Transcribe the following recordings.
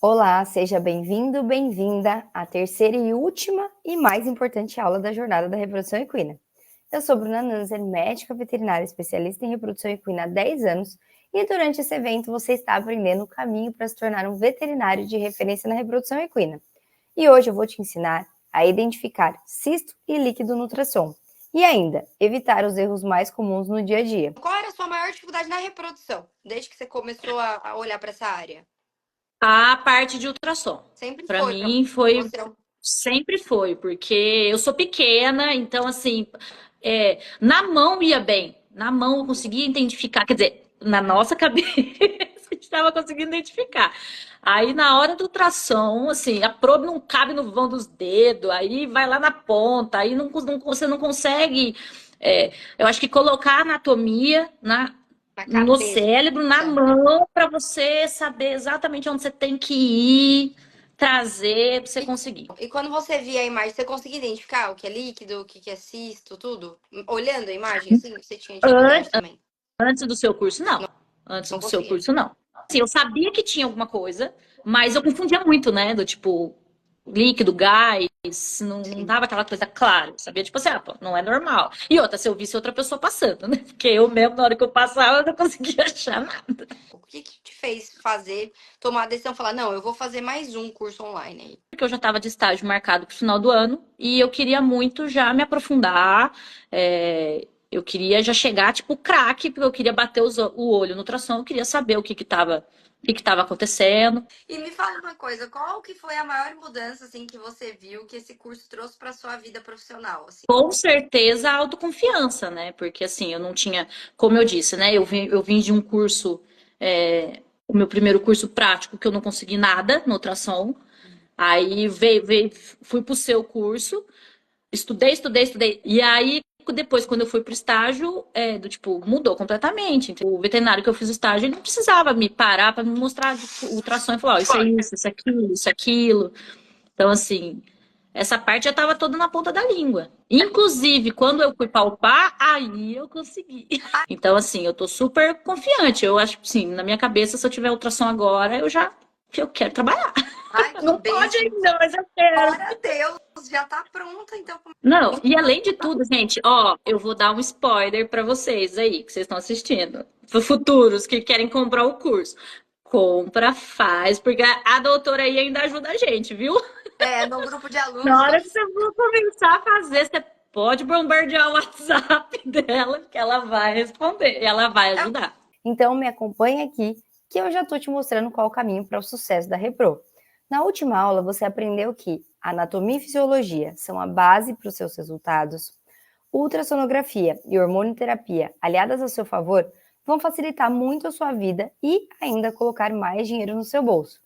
Olá, seja bem-vindo, bem-vinda à terceira e última e mais importante aula da jornada da reprodução equina. Eu sou Bruna Nanzer, médica veterinária especialista em reprodução equina há 10 anos e durante esse evento você está aprendendo o caminho para se tornar um veterinário de referência na reprodução equina. E hoje eu vou te ensinar a identificar cisto e líquido no ultrassom e ainda evitar os erros mais comuns no dia a dia. Qual era a sua maior dificuldade na reprodução, desde que você começou a olhar para essa área? A parte de ultrassom. Sempre Para foi para mim foi, você. sempre foi, porque eu sou pequena, então assim, na mão ia bem. Na mão eu conseguia identificar, quer dizer, na nossa cabeça a gente estava conseguindo identificar. Aí na hora do ultrassom, assim, a probe não cabe no vão dos dedos, aí vai lá na ponta, aí você não consegue. Eu acho que colocar a anatomia Na no cabeça. cérebro, na mão, para você saber exatamente onde você tem que ir, trazer, para você E, conseguir. e quando você via a imagem, você conseguia identificar o que é líquido, o que é cisto, tudo? Olhando a imagem, assim, você tinha dificuldade An- também? Antes do seu curso, não. Antes Não do seu conseguia. curso, não. Assim, eu sabia que tinha alguma coisa, mas eu confundia muito, né? Do tipo, líquido, gás, não Sim. dava aquela coisa clara. Eu sabia, tipo assim, pô, não é normal. E outra, se eu visse outra pessoa passando, né? Porque eu mesmo, na hora que eu passava, eu não conseguia achar nada. O que te fez fazer, tomar a decisão, falar, não, eu vou fazer mais um curso online aí? Porque eu já estava de estágio marcado para o final do ano e eu queria muito já me aprofundar. Eu queria já chegar tipo craque, porque eu queria bater o olho no ultrassom, eu queria saber o que estava acontecendo. E me fala uma coisa, qual que foi a maior mudança assim que você viu que esse curso trouxe para sua vida profissional, assim? Com certeza a autoconfiança, né? Porque assim, eu não tinha, como eu disse, né? Eu vim de um curso, o meu primeiro curso prático, que eu não consegui nada no ultrassom. Aí fui pro seu curso. Estudei. E aí, depois, quando eu fui pro estágio, do tipo, mudou completamente. Então, o veterinário que eu fiz o estágio, ele não precisava me parar para me mostrar tipo, o ultrassom e falar, ó, isso é isso é aquilo, isso é aquilo. Então, assim, essa parte já estava toda na ponta da língua. Inclusive, quando eu fui palpar, aí eu consegui. Então, assim, eu tô super confiante. Eu acho que, sim, na minha cabeça, se eu tiver ultrassom agora, eu quero trabalhar. Ai, que Não pode bênção. ainda, mas eu quero. Glória a Deus, já tá pronta, então. Não, e além de tudo, gente, ó, eu vou dar um spoiler para vocês aí que vocês estão assistindo, para futuros que querem comprar o curso. Compra, faz, porque a doutora aí ainda ajuda a gente, viu? É, no grupo de Na alunos, hora que você for começar a fazer, você pode bombardear o WhatsApp dela, que ela vai responder, ela vai ajudar. Então me acompanha aqui que eu já estou te mostrando qual o caminho para o sucesso da Repro. Na última aula você aprendeu que anatomia e fisiologia são a base para os seus resultados. Ultrassonografia e hormonioterapia, aliadas a seu favor, vão facilitar muito a sua vida e ainda colocar mais dinheiro no seu bolso.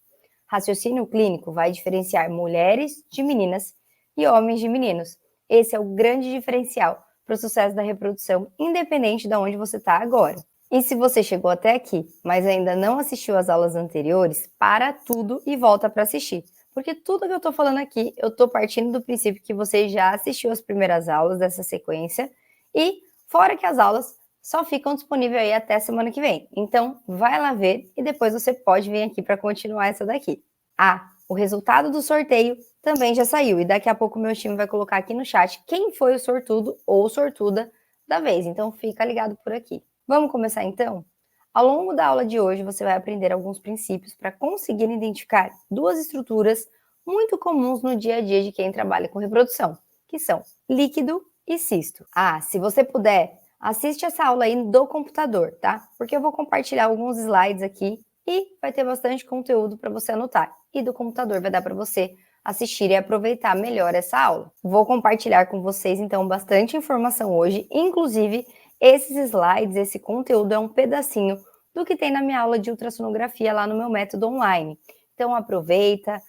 Raciocínio clínico vai diferenciar mulheres de meninas e homens de meninos. Esse é o grande diferencial para o sucesso da reprodução, independente de onde você está agora. E se você chegou até aqui, mas ainda não assistiu às aulas anteriores, para tudo e volta para assistir. Porque tudo que eu estou falando aqui, eu estou partindo do princípio que você já assistiu as primeiras aulas dessa sequência e, fora que as aulas só ficam disponíveis aí até semana que vem. Então, vai lá ver e depois você pode vir aqui para continuar essa daqui. Ah, o resultado do sorteio também já saiu e daqui a pouco o meu time vai colocar aqui no chat quem foi o sortudo ou sortuda da vez. Então, fica ligado por aqui. Vamos começar então? Ao longo da aula de hoje, você vai aprender alguns princípios para conseguir identificar duas estruturas muito comuns no dia a dia de quem trabalha com reprodução, que são líquido e cisto. Ah, se você puder, assiste essa aula aí do computador, tá? Porque eu vou compartilhar alguns slides aqui e vai ter bastante conteúdo para você anotar. E do computador vai dar para você assistir e aproveitar melhor essa aula. Vou compartilhar com vocês, então, bastante informação hoje, inclusive esses slides, esse conteúdo é um pedacinho do que tem na minha aula de ultrassonografia lá no meu método online. Então aproveita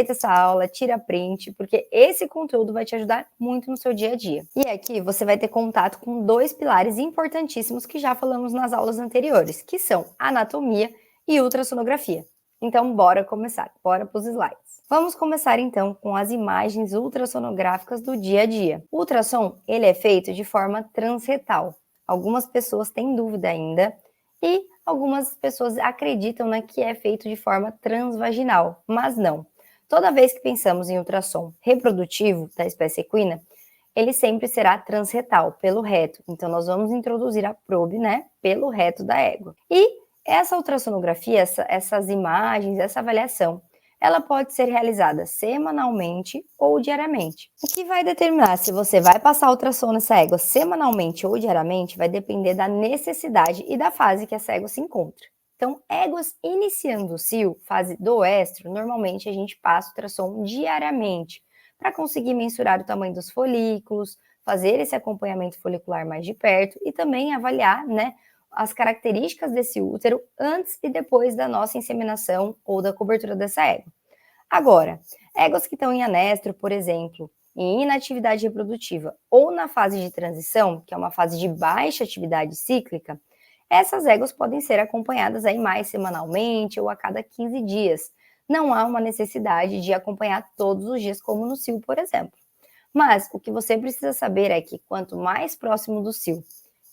essa aula, tira print, porque esse conteúdo vai te ajudar muito no seu dia a dia. E aqui você vai ter contato com dois pilares importantíssimos que já falamos nas aulas anteriores, que são anatomia e ultrassonografia. Então bora começar, bora para os slides. Vamos começar então com as imagens ultrassonográficas do dia a dia. O ultrassom, ele é feito de forma transretal. Algumas pessoas têm dúvida ainda e algumas pessoas acreditam, né, que é feito de forma transvaginal, mas não. Toda vez que pensamos em ultrassom reprodutivo da espécie equina, ele sempre será transretal, pelo reto. Então, nós vamos introduzir a probe, né, pelo reto da égua. E essa ultrassonografia, essas imagens, essa avaliação, ela pode ser realizada semanalmente ou diariamente. O que vai determinar se você vai passar ultrassom nessa égua semanalmente ou diariamente vai depender da necessidade e da fase que essa égua se encontra. Então, éguas iniciando o cio, fase do estro, normalmente a gente passa ultrassom diariamente, para conseguir mensurar o tamanho dos folículos, fazer esse acompanhamento folicular mais de perto e também avaliar, né, as características desse útero antes e depois da nossa inseminação ou da cobertura dessa égua. Agora, éguas que estão em anestro, por exemplo, em inatividade reprodutiva ou na fase de transição, que é uma fase de baixa atividade cíclica, essas éguas podem ser acompanhadas aí mais semanalmente ou a cada 15 dias. Não há uma necessidade de acompanhar todos os dias, como no cio, por exemplo. Mas o que você precisa saber é que quanto mais próximo do cio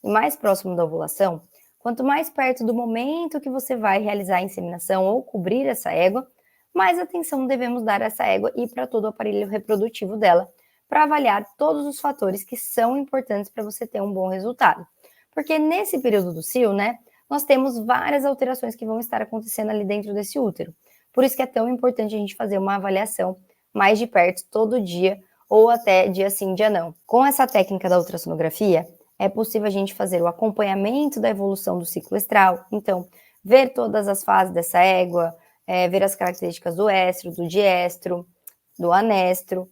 e mais próximo da ovulação, quanto mais perto do momento que você vai realizar a inseminação ou cobrir essa égua, mais atenção devemos dar a essa égua e para todo o aparelho reprodutivo dela, para avaliar todos os fatores que são importantes para você ter um bom resultado. Porque nesse período do cio, né, nós temos várias alterações que vão estar acontecendo ali dentro desse útero. Por isso que é tão importante a gente fazer uma avaliação mais de perto todo dia ou até dia sim, dia não. Com essa técnica da ultrassonografia, é possível a gente fazer o acompanhamento da evolução do ciclo estral, então, ver todas as fases dessa égua, ver as características do estro, do diestro, do anestro.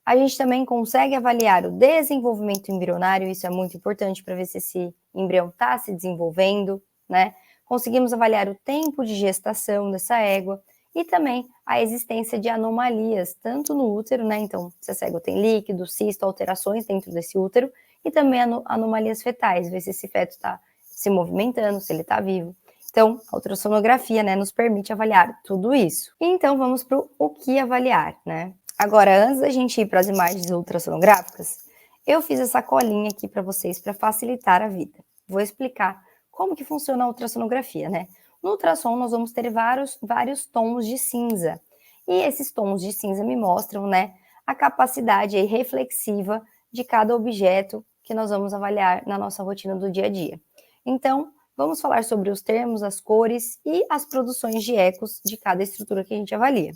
A gente também consegue avaliar o desenvolvimento embrionário, isso é muito importante para ver se esse embrião está se desenvolvendo, né? Conseguimos avaliar o tempo de gestação dessa égua e também a existência de anomalias, tanto no útero, né? Então, se essa égua tem líquido, cisto, alterações dentro desse útero, e também anomalias fetais, ver se esse feto está se movimentando, se ele está vivo. Então, a ultrassonografia, né, nos permite avaliar tudo isso. E então, vamos para o que avaliar, né? Agora, antes da gente ir para as imagens ultrassonográficas, eu fiz essa colinha aqui para vocês para facilitar a vida. Vou explicar como que funciona a ultrassonografia, né? No ultrassom, nós vamos ter vários tons de cinza. E esses tons de cinza me mostram, né, a capacidade aí reflexiva de cada objeto que nós vamos avaliar na nossa rotina do dia a dia. Então, vamos falar sobre os termos, as cores e as produções de ecos de cada estrutura que a gente avalia.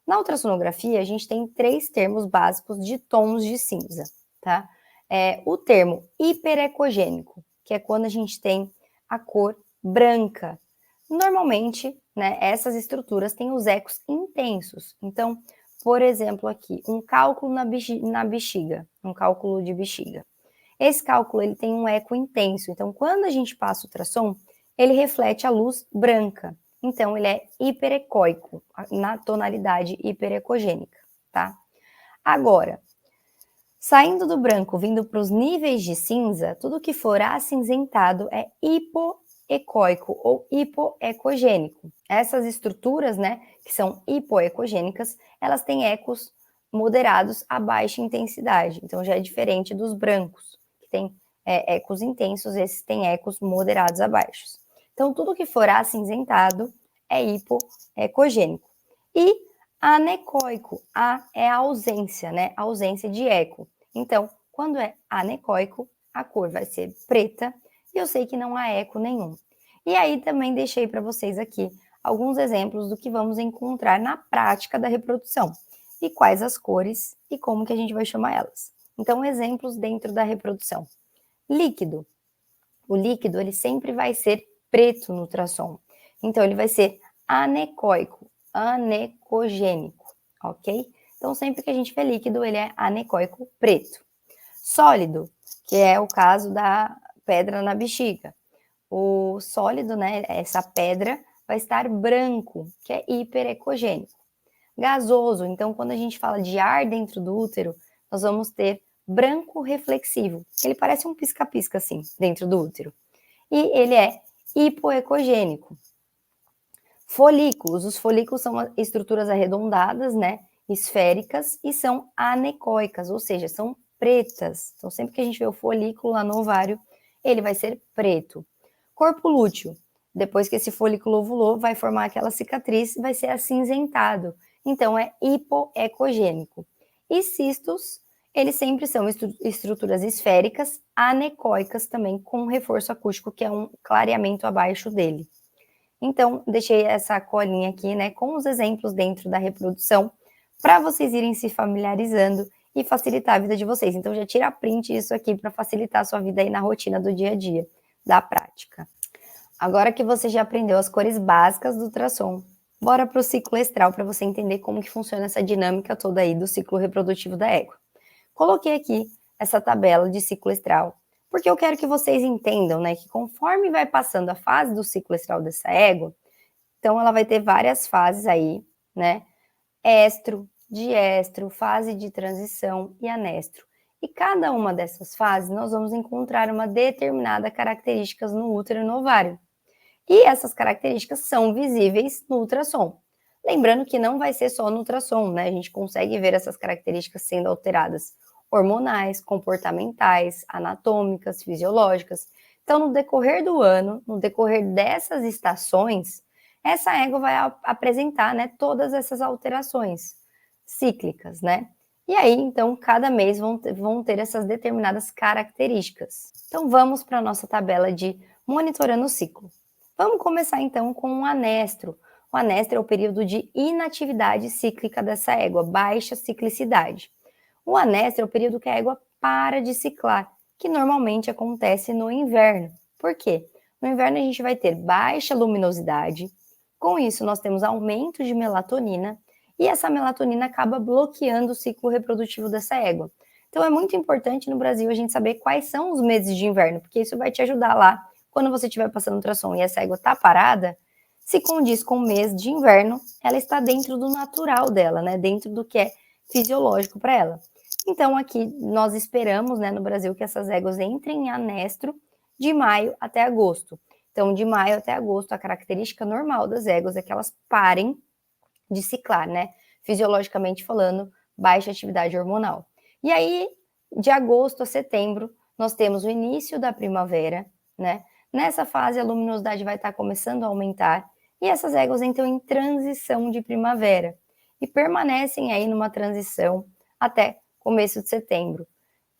Na ultrassonografia, a gente tem 3 termos básicos de tons de cinza, tá? O termo hiperecogênico, que é quando a gente tem a cor branca. Normalmente, né, essas estruturas têm os ecos intensos. Então, por exemplo, aqui, um cálculo na bexiga, um cálculo de bexiga. Esse cálculo ele tem um eco intenso, então quando a gente passa o ultrassom, ele reflete a luz branca. Então, ele é hiperecóico, na tonalidade hiperecogênica, tá? Agora, saindo do branco, vindo para os níveis de cinza, tudo que for acinzentado é hipoecóico ou hipoecogênico. Essas estruturas, né, que são hipoecogênicas, elas têm ecos moderados a baixa intensidade. Então, já é diferente dos brancos, que tem ecos intensos, esses têm ecos moderados a baixos. Então, tudo que for acinzentado é hipoecogênico. E anecoico, a é a ausência, né? A ausência de eco. Então, quando é anecoico, a cor vai ser preta e eu sei que não há eco nenhum. E aí também deixei para vocês aqui alguns exemplos do que vamos encontrar na prática da reprodução e quais as cores e como que a gente vai chamar elas. Então, exemplos dentro da reprodução. Líquido. O líquido, ele sempre vai ser preto no ultrassom. Então, ele vai ser anecoico, anecogênico, ok? Então, sempre que a gente vê líquido, ele é anecoico preto. Sólido, que é o caso da pedra na bexiga. O sólido, né, essa pedra, vai estar branco, que é hiperecogênico. Gasoso, então, quando a gente fala de ar dentro do útero, nós vamos ter branco reflexivo. Ele parece um pisca-pisca, assim, dentro do útero. E ele é hipoecogênico. Folículos. Os folículos são estruturas arredondadas, né, esféricas, e são anecoicas, ou seja, são pretas. Então, sempre que a gente vê o folículo lá no ovário, ele vai ser preto. Corpo lúteo. depois que esse folículo ovulou, vai formar aquela cicatriz, vai ser acinzentado. Então, é hipoecogênico. E cistos, eles sempre são estruturas esféricas, anecoicas também, com reforço acústico, que é um clareamento abaixo dele. Então, deixei essa colinha aqui, né, com os exemplos dentro da reprodução, para vocês irem se familiarizando e facilitar a vida de vocês. Então, já tira print disso aqui para facilitar a sua vida aí na rotina do dia a dia, da prática. Agora que você já aprendeu as cores básicas do ultrassom, bora para o ciclo estral para você entender como que funciona essa dinâmica toda aí do ciclo reprodutivo da égua. Coloquei aqui essa tabela de ciclo estral, porque eu quero que vocês entendam, né, que conforme vai passando a fase do ciclo estral dessa égua, então ela vai ter várias fases aí, né, estro, diestro, fase de transição e anestro. E cada uma dessas fases nós vamos encontrar uma determinada características no útero e no ovário. E essas características são visíveis no ultrassom. Lembrando que não vai ser só no ultrassom, né? A gente consegue ver essas características sendo alteradas hormonais, comportamentais, anatômicas, fisiológicas. Então, no decorrer do ano, no decorrer dessas estações, essa égua vai apresentar, né, todas essas alterações cíclicas, né? E aí, então, cada mês vão ter essas determinadas características. Então, vamos para a nossa tabela de monitorando o ciclo. Vamos começar, então, com o anestro. O anestro é o período de inatividade cíclica dessa égua, baixa ciclicidade. O anestro é o período que a égua para de ciclar, que normalmente acontece no inverno. Por quê? No inverno a gente vai ter baixa luminosidade, com isso nós temos aumento de melatonina, e essa melatonina acaba bloqueando o ciclo reprodutivo dessa égua. Então é muito importante no Brasil a gente saber quais são os meses de inverno, porque isso vai te ajudar lá, quando você estiver passando ultrassom e essa égua está parada, se condiz com o mês de inverno, ela está dentro do natural dela, né? Dentro do que é fisiológico para ela. Então aqui nós esperamos, né, no Brasil, que essas éguas entrem em anestro de maio até agosto. Então, de maio até agosto, a característica normal das éguas é que elas parem de ciclar, né? Fisiologicamente falando, baixa atividade hormonal. E aí, de agosto a setembro, nós temos o início da primavera, né? Nessa fase, a luminosidade vai estar começando a aumentar e essas éguas entram em transição de primavera e permanecem aí numa transição até começo de setembro.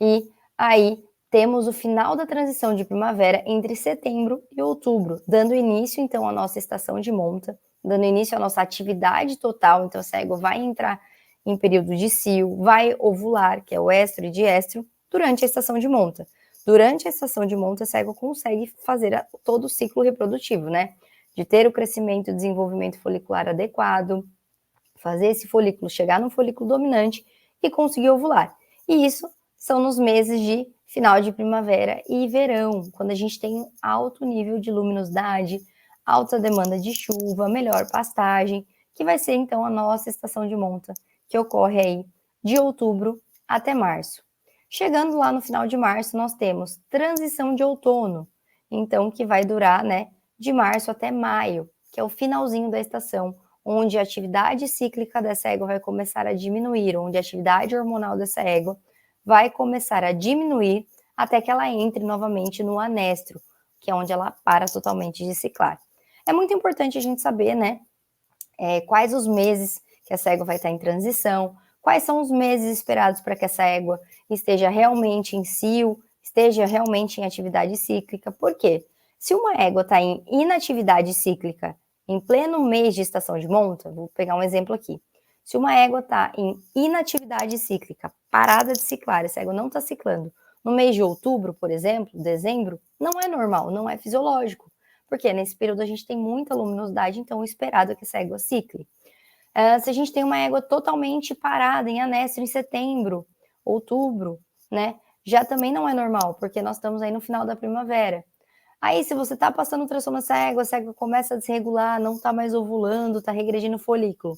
E aí, temos o final da transição de primavera entre setembro e outubro, dando início, então, à nossa estação de monta, dando início à nossa atividade total. Então, essa égua vai entrar em período de cio, vai ovular, que é o estro e diestro, durante a estação de monta. Durante a estação de monta, essa égua consegue fazer todo o ciclo reprodutivo, né? De ter o crescimento e desenvolvimento folicular adequado, fazer esse folículo chegar no folículo dominante e conseguir ovular. E isso são nos meses de final de primavera e verão, quando a gente tem um alto nível de luminosidade, alta demanda de chuva, melhor pastagem, que vai ser então a nossa estação de monta, que ocorre aí de outubro até março. Chegando lá no final de março, nós temos transição de outono, então que vai durar, né, de março até maio, que é o finalzinho da estação, onde a atividade cíclica dessa égua vai começar a diminuir, onde a atividade hormonal dessa égua vai começar a diminuir até que ela entre novamente no anestro, que é onde ela para totalmente de ciclar. É muito importante a gente saber, né, quais os meses que essa égua vai estar em transição, quais são os meses esperados para que essa égua esteja realmente em cio, esteja realmente em atividade cíclica. Por quê? Se uma égua está em inatividade cíclica em pleno mês de estação de monta, vou pegar um exemplo aqui. Se uma égua está em inatividade cíclica, parada de ciclar, essa égua não está ciclando, no mês de outubro, por exemplo, dezembro, não é normal, não é fisiológico. Porque nesse período a gente tem muita luminosidade, então o esperado é que essa égua cicle. Se a gente tem uma égua totalmente parada em anestro em setembro, outubro, né, já também não é normal, porque nós estamos aí no final da primavera. Aí, se você está passando ultrassom nessa égua, essa égua começa a desregular, não está mais ovulando, está regredindo o folículo,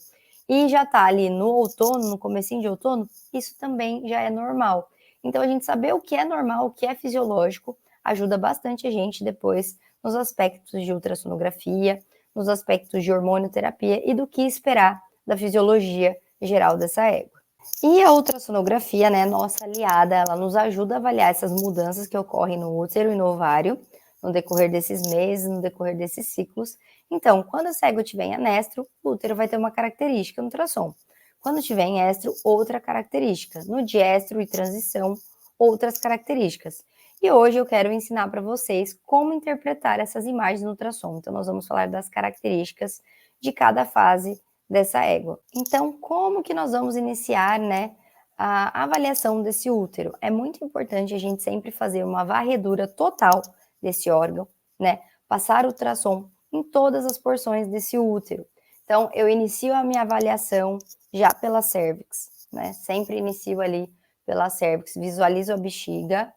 e já está ali no outono, no comecinho de outono, isso também já é normal. Então, a gente saber o que é normal, o que é fisiológico, ajuda bastante a gente depois nos aspectos de ultrassonografia, nos aspectos de hormonioterapia e do que esperar da fisiologia geral dessa égua. E a ultrassonografia, né, nossa aliada, ela nos ajuda a avaliar essas mudanças que ocorrem no útero e no ovário, no decorrer desses meses, no decorrer desses ciclos. Então, quando a cego estiver em anestro, o útero vai ter uma característica no ultrassom. Quando estiver em estro, outra característica. No diestro e transição, outras características. E hoje eu quero ensinar para vocês como interpretar essas imagens no ultrassom. Então, nós vamos falar das características de cada fase dessa égua. Então, como que nós vamos iniciar, né, a avaliação desse útero? É muito importante a gente sempre fazer uma varredura total desse órgão, né? Passar o ultrassom em todas as porções desse útero. Então, eu inicio a minha avaliação já pela cérvix, né? Sempre inicio ali pela cérvix, visualizo a bexiga,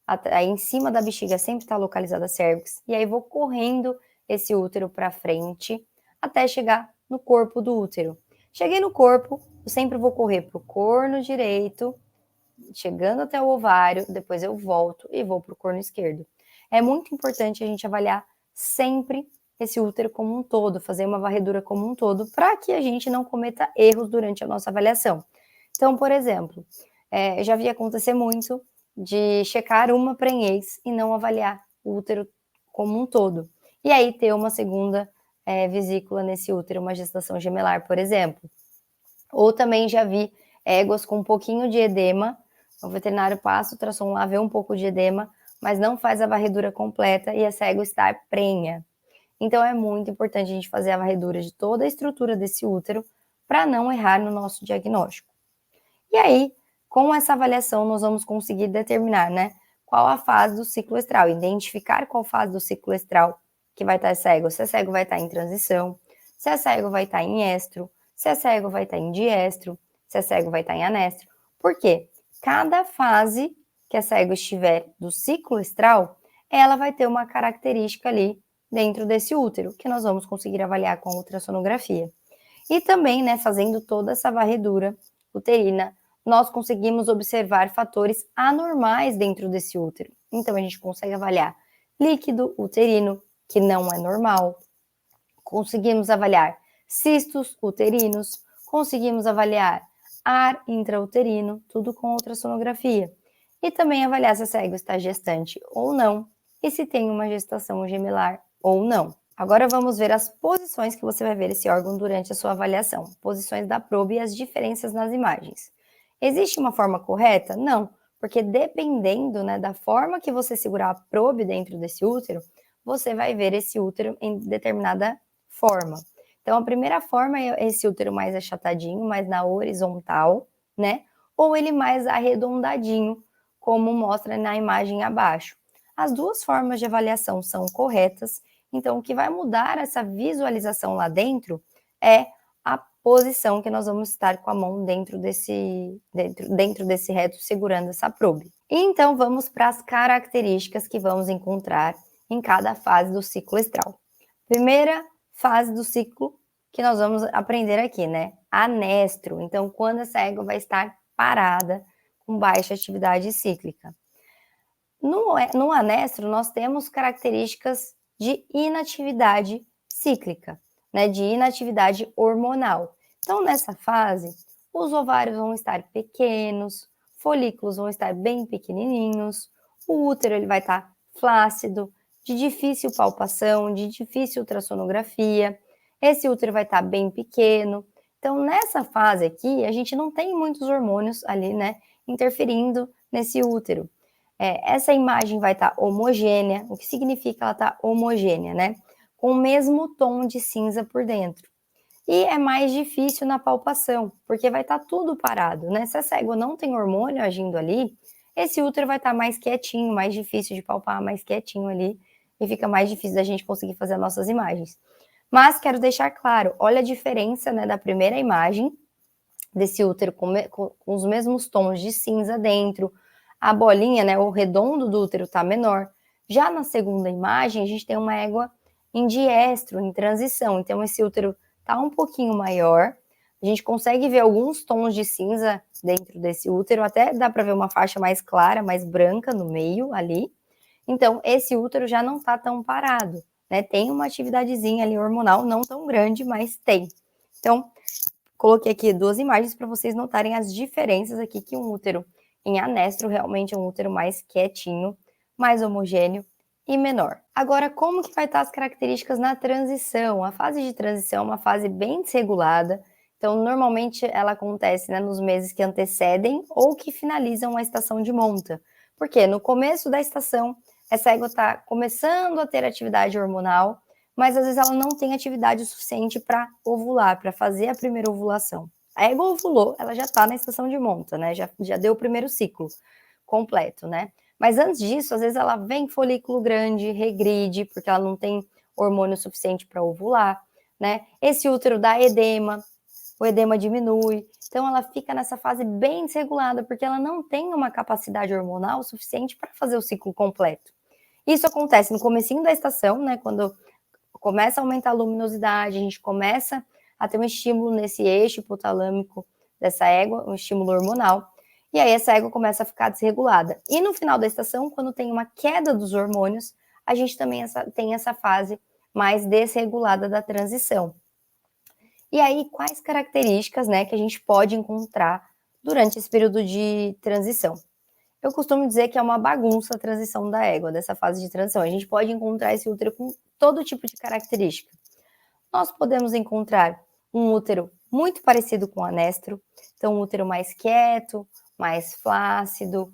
aí em cima da bexiga sempre está localizada a cérvix, e aí vou correndo esse útero para frente até chegar no corpo do útero. Cheguei no corpo, eu sempre vou correr para o corno direito, chegando até o ovário, depois eu volto e vou para o corno esquerdo. É muito importante a gente avaliar sempre esse útero como um todo, fazer uma varredura como um todo, para que a gente não cometa erros durante a nossa avaliação. Então, por exemplo, eu já vi acontecer muito de checar uma prenhez e não avaliar o útero como um todo. E aí ter uma segunda vesícula nesse útero, uma gestação gemelar, por exemplo. Ou também já vi éguas com um pouquinho de edema, o veterinário passa o ultrassom lá, vê um pouco de edema, mas não faz a varredura completa e essa égua está prenha. Então é muito importante a gente fazer a varredura de toda a estrutura desse útero para não errar no nosso diagnóstico. E aí, com essa avaliação, nós vamos conseguir determinar, né, qual a fase do ciclo estral, identificar qual fase do ciclo estral que vai estar essa égua, se essa égua vai estar em transição, se essa égua vai estar em estro, se essa égua vai estar em diestro, se essa égua vai estar em anestro. Por quê? Cada fase que essa égua estiver do ciclo estral, ela vai ter uma característica ali dentro desse útero, que nós vamos conseguir avaliar com a ultrassonografia. E também, né, fazendo toda essa varredura uterina, nós conseguimos observar fatores anormais dentro desse útero. Então, a gente consegue avaliar líquido uterino, que não é normal. Conseguimos avaliar cistos uterinos, conseguimos avaliar ar intrauterino, tudo com ultrassonografia. E também avaliar se essa égua está gestante ou não, e se tem uma gestação gemelar ou não. Agora vamos ver as posições que você vai ver esse órgão durante a sua avaliação. Posições da probe e as diferenças nas imagens. Existe uma forma correta? Não, porque dependendo, né, da forma que você segurar a probe dentro desse útero, você vai ver esse útero em determinada forma. Então, a primeira forma é esse útero mais achatadinho, mais na horizontal, né? Ou ele mais arredondadinho, como mostra na imagem abaixo. As duas formas de avaliação são corretas, então o que vai mudar essa visualização lá dentro é a posição que nós vamos estar com a mão dentro desse reto segurando essa probe. Então, vamos para as características que vamos encontrar em cada fase do ciclo estral. Primeira fase do ciclo que nós vamos aprender aqui, né? Anestro. Então, quando essa égua vai estar parada, com baixa atividade cíclica. No anestro, nós temos características de inatividade cíclica, né, de inatividade hormonal. Então, nessa fase, os ovários vão estar pequenos, folículos vão estar bem pequenininhos, o útero ele vai estar flácido, de difícil palpação, de difícil ultrassonografia, esse útero vai estar bem pequeno. Então, nessa fase aqui, a gente não tem muitos hormônios ali, né, interferindo nesse útero. Essa imagem vai estar homogênea. O que significa ela estar homogênea, né? Com o mesmo tom de cinza por dentro. E é mais difícil na palpação, porque vai estar tudo parado, né? Se essa égua não tem hormônio agindo ali, esse útero vai estar mais quietinho, mais difícil de palpar, mais quietinho ali, e fica mais difícil da gente conseguir fazer as nossas imagens. Mas quero deixar claro, olha a diferença, né, da primeira imagem, desse útero com os mesmos tons de cinza dentro, a bolinha, né, o redondo do útero está menor. Já na segunda imagem, a gente tem uma égua em diestro, em transição. Então, esse útero está um pouquinho maior. A gente consegue ver alguns tons de cinza dentro desse útero. Até dá para ver uma faixa mais clara, mais branca no meio ali. Então, esse útero já não está tão parado, né? Tem uma atividadezinha ali hormonal, não tão grande, mas tem. Então, coloquei aqui duas imagens para vocês notarem as diferenças aqui que um útero em anestro realmente é um útero mais quietinho, mais homogêneo, e menor. Agora, como que vai estar as características na transição? A fase de transição é uma fase bem desregulada, então normalmente ela acontece, né, nos meses que antecedem ou que finalizam a estação de monta. Porque no começo da estação, essa égua está começando a ter atividade hormonal, mas às vezes ela não tem atividade suficiente para ovular, para fazer a primeira ovulação. A égua ovulou, ela já está na estação de monta, né? Já deu o primeiro ciclo completo, né? Mas antes disso, às vezes ela vem folículo grande, regride, porque ela não tem hormônio suficiente para ovular, né? Esse útero dá edema, o edema diminui, então ela fica nessa fase bem desregulada, porque ela não tem uma capacidade hormonal suficiente para fazer o ciclo completo. Isso acontece no comecinho da estação, né? Quando começa a aumentar a luminosidade, a gente começa a ter um estímulo nesse eixo hipotalâmico dessa égua, um estímulo hormonal, e aí essa égua começa a ficar desregulada. E no final da estação, quando tem uma queda dos hormônios, a gente também tem essa fase mais desregulada da transição. E aí, quais características, né, que a gente pode encontrar durante esse período de transição? Eu costumo dizer que é uma bagunça a transição da égua, dessa fase de transição. A gente pode encontrar esse útero com todo tipo de característica. Nós podemos encontrar um útero muito parecido com o anestro, então um útero mais quieto, mais flácido,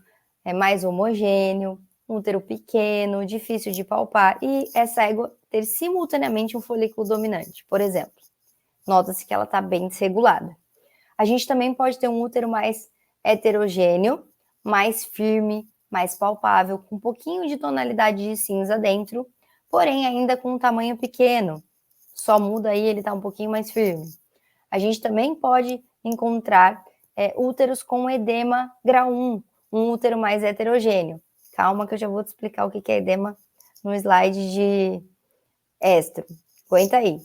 mais homogêneo, um útero pequeno, difícil de palpar, e essa égua ter simultaneamente um folículo dominante, por exemplo. Nota-se que ela está bem desregulada. A gente também pode ter um útero mais heterogêneo, mais firme, mais palpável, com um pouquinho de tonalidade de cinza dentro, porém ainda com um tamanho pequeno. Só muda aí, ele está um pouquinho mais firme. A gente também pode encontrar úteros com edema grau 1, um útero mais heterogêneo. Calma que eu já vou te explicar o que é edema no slide de estro. Aguenta aí.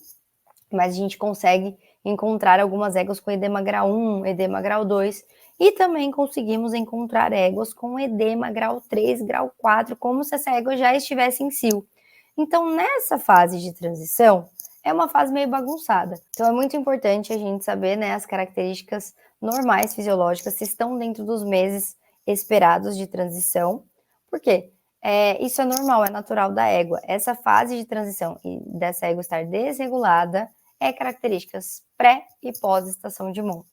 Mas a gente consegue encontrar algumas éguas com edema grau 1, edema grau 2, e também conseguimos encontrar éguas com edema grau 3, grau 4, como se essa égua já estivesse em cio. Então, nessa fase de transição, é uma fase meio bagunçada. Então, é muito importante a gente saber, né, as características normais fisiológicas, se estão dentro dos meses esperados de transição. Por quê? Isso é normal, é natural da égua. Essa fase de transição e dessa égua estar desregulada características pré e pós-estação de monta.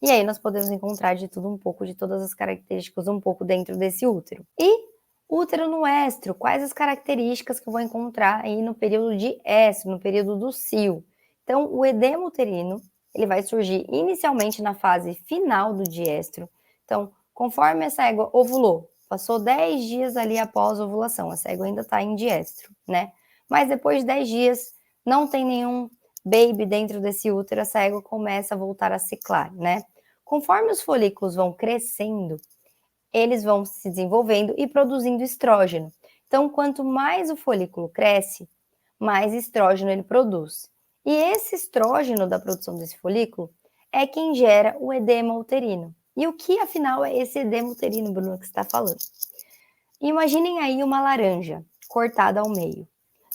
E aí nós podemos encontrar de tudo um pouco, de todas as características um pouco dentro desse útero. E útero no estro, quais as características que eu vou encontrar aí no período de estro, no período do cio? Então, o edema uterino, ele vai surgir inicialmente na fase final do diestro. Então, conforme essa égua ovulou, passou 10 dias ali após a ovulação, essa égua ainda está em diestro, né? Mas depois de 10 dias, não tem nenhum baby dentro desse útero, essa égua começa a voltar a ciclar, né? Conforme os folículos vão crescendo, eles vão se desenvolvendo e produzindo estrógeno. Então, quanto mais o folículo cresce, mais estrógeno ele produz. E esse estrógeno da produção desse folículo é quem gera o edema uterino. E o que, afinal, é esse edema uterino, Bruno, que você está falando? Imaginem aí uma laranja cortada ao meio.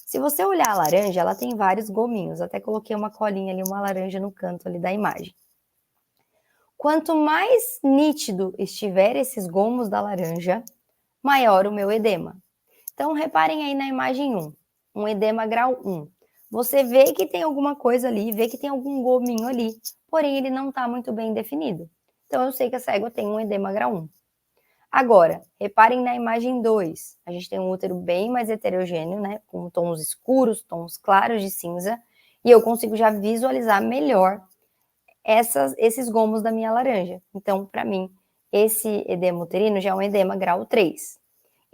Se você olhar a laranja, ela tem vários gominhos. Até coloquei uma colinha ali, uma laranja no canto ali da imagem. Quanto mais nítido estiver esses gomos da laranja, maior o meu edema. Então, reparem aí na imagem 1, um edema grau 1. Você vê que tem alguma coisa ali, vê que tem algum gominho ali, porém ele não está muito bem definido. Então, eu sei que essa égua tem um edema grau 1. Agora, reparem na imagem 2. A gente tem um útero bem mais heterogêneo, né? Com tons escuros, tons claros de cinza. E eu consigo já visualizar melhor esses gomos da minha laranja. Então, para mim, esse edema uterino já é um edema grau 3.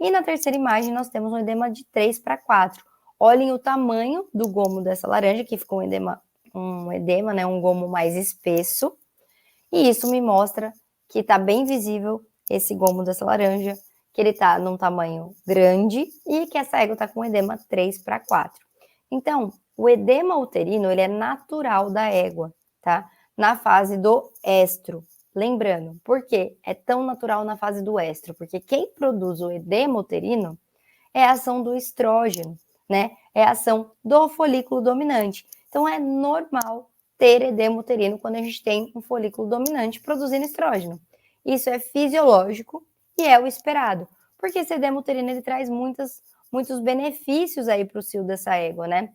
E na terceira imagem, nós temos um edema de 3 para 4. Olhem o tamanho do gomo dessa laranja, que ficou um edema, né? Um gomo mais espesso. E isso me mostra que está bem visível esse gomo dessa laranja, que ele está num tamanho grande e que essa égua está com edema 3 para 4. Então, o edema uterino, ele é natural da égua, tá? Na fase do estro. Lembrando, por que é tão natural na fase do estro? Porque quem produz o edema uterino é a ação do estrógeno, né? É a ação do folículo dominante. Então, é normal ter edema uterino quando a gente tem um folículo dominante produzindo estrógeno. Isso é fisiológico e é o esperado, porque esse edema uterino ele traz muitas muitos benefícios aí para o cio dessa égua, né?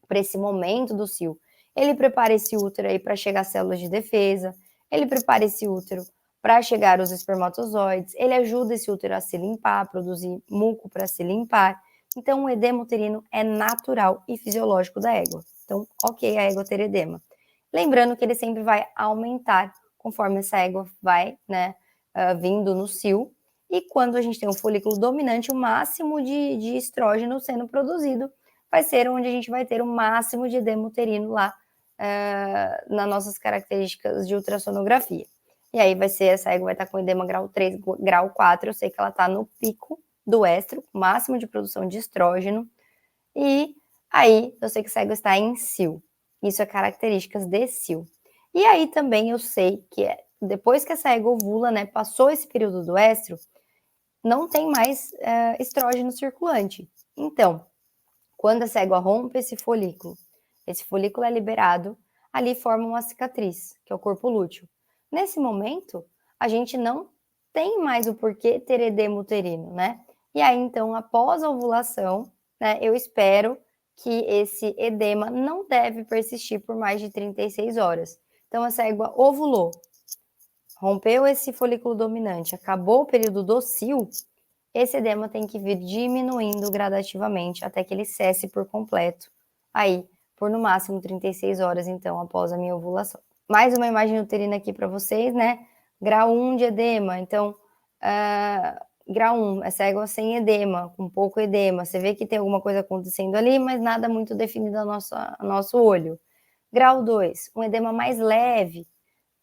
Para esse momento do cio. Ele prepara esse útero aí para chegar às células de defesa, ele prepara esse útero para chegar aos espermatozoides, ele ajuda esse útero a se limpar, a produzir muco para se limpar. Então, o edema uterino é natural e fisiológico da égua. Então, ok a égua ter edema. Lembrando que ele sempre vai aumentar conforme essa égua vai, né, vindo no cio. E quando a gente tem um folículo dominante, o máximo de estrógeno sendo produzido vai ser onde a gente vai ter o máximo de edema uterino lá nas nossas características de ultrassonografia. E aí vai ser, essa égua vai estar com edema grau 3, grau 4, eu sei que ela está no pico do éstro, máximo de produção de estrógeno, e aí eu sei que essa égua está em cio. Isso é características de cio. E aí também eu sei que depois que essa égua ovula, né, passou esse período do éstro, não tem mais estrógeno circulante. Então, quando essa égua rompe esse folículo é liberado, ali forma uma cicatriz, que é o corpo lúteo. Nesse momento, a gente não tem mais o porquê ter edema uterino, né? E aí, então, após a ovulação, né, eu espero que esse edema não deve persistir por mais de 36 horas. Então, essa égua ovulou, rompeu esse folículo dominante, acabou o período do cio, esse edema tem que vir diminuindo gradativamente até que ele cesse por completo. Aí, por no máximo 36 horas, então, após a minha ovulação. Mais uma imagem uterina aqui para vocês, né? Grau 1 de edema. Então, grau 1, essa égua sem edema, com pouco edema. Você vê que tem alguma coisa acontecendo ali, mas nada muito definido ao nosso olho. Grau 2, um edema mais leve,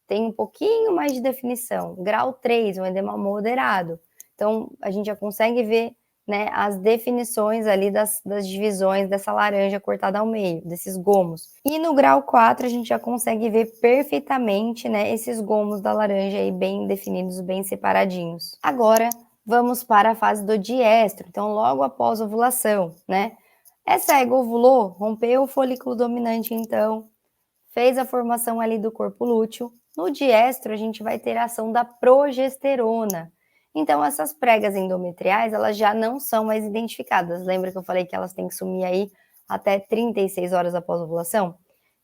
tem um pouquinho mais de definição. Grau 3, um edema moderado. Então, a gente já consegue ver, né, as definições ali das divisões dessa laranja cortada ao meio, desses gomos. E no grau 4, a gente já consegue ver perfeitamente, né, esses gomos da laranja aí bem definidos, bem separadinhos. Agora, vamos para a fase do diestro, então logo após a ovulação, né? Essa égua ovulou, rompeu o folículo dominante, então, fez a formação ali do corpo lúteo. No diestro, a gente vai ter a ação da progesterona. Então, essas pregas endometriais, elas já não são mais identificadas. Lembra que eu falei que elas têm que sumir aí até 36 horas após a ovulação?